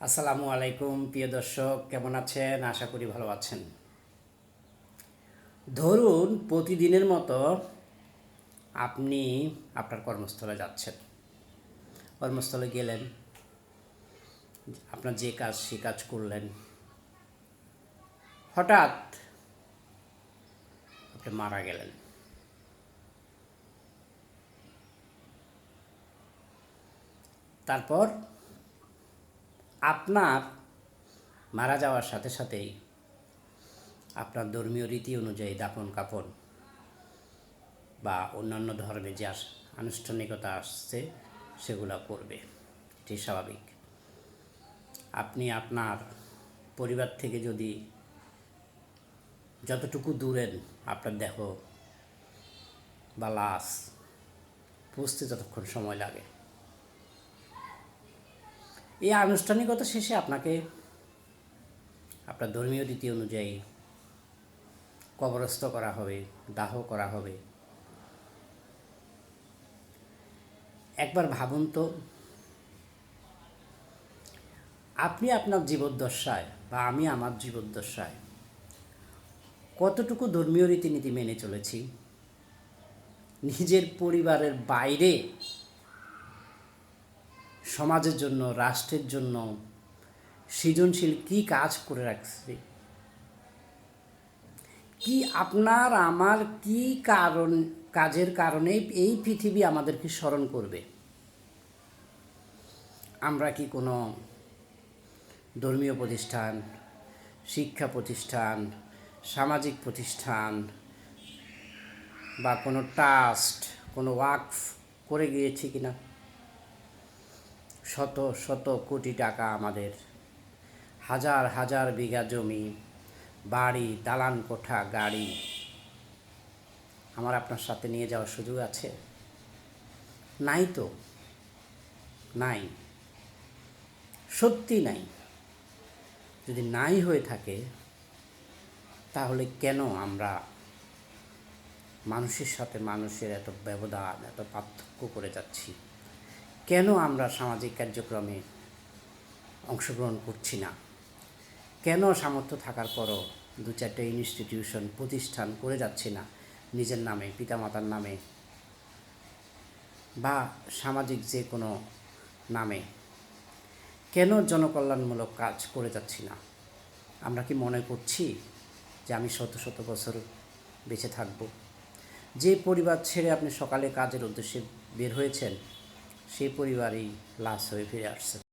আসসালামু আলাইকুম প্রিয় দর্শক, কেমন আছেন? আশা করি ভালো আছেন। ধরুন প্রতিদিনের মতো আপনি আপনার কর্মস্থলে যাচ্ছেন। কর্মস্থলে গেলেন, আপনার যে কাজ সে কাজ করলেন। হঠাৎ আপনি মারা গেলেন। তারপর আপনার মারা যাওয়ার সাথে সাথেই আপনার ধর্মীয় রীতি অনুযায়ী দাফন কাফন বা অন্যান্য ধর্মে যে আনুষ্ঠানিকতা আসছে সেগুলো করবে। এটি স্বাভাবিক। আপনি আপনার পরিবার থেকে যদি যতটুকু দূরেন আপনার দেহ বা লাশ পৌঁছতে যতক্ষণ সময় লাগে, এই আনুষ্ঠানিকতা শেষে আপনাকে আপনার ধর্মীয় রীতি অনুযায়ী কবরস্থ করা হবে, দাহ করা হবে। একবার ভাবুন তো, আপনি আপনার জীবদ্দশায় বা আমি আমার জীবদ্দশায় কতটুকু ধর্মীয় রীতিনীতি মেনে চলেছি। নিজের পরিবারের বাইরে সমাজের জন্য, রাষ্ট্রের জন্য সৃজনশীল কী কাজ করে রাখছি। কি আপনার আমার কি কাজের কারণে এই পৃথিবী আমাদেরকে স্মরণ করবে। আমরা কি কোনো ধর্মীয় প্রতিষ্ঠান, শিক্ষা প্রতিষ্ঠান, সামাজিক প্রতিষ্ঠান বা কোনো ট্রাস্ট, কোনো ওয়াকফ করে গিয়েছি কিনা? শত শত কোটি টাকা আমাদের, হাজার হাজার বিঘা জমি, বাড়ি, দালান কোঠা, গাড়ি আমার আপনার সাথে নিয়ে যাওয়ার সুযোগ আছে? নাই তো, নাই, সত্যি নাই। যদি নাই হয়ে থাকে তাহলে কেন আমরা মানুষের সাথে মানুষের এত ব্যবধান, এত পার্থক্য করে যাচ্ছি? কেন আমরা সামাজিক কার্যক্রমে অংশগ্রহণ করছি না? কেন সামর্থ্য থাকার পরও দু চারটে ইনস্টিটিউশন, প্রতিষ্ঠান করে যাচ্ছি না নিজের নামে, পিতামাতার নামে বা সামাজিক যে কোনো নামে? কেন জনকল্যাণমূলক কাজ করে যাচ্ছি না? আমরা কি মনে করছি যে আমি শত শত বছর বেঁচে থাকব? যে পরিবার ছেড়ে আপনি সকালে কাজের উদ্দেশ্যে বের হয়েছেন সেই পরিবারই লাশ হয়ে ফিরে আসছে।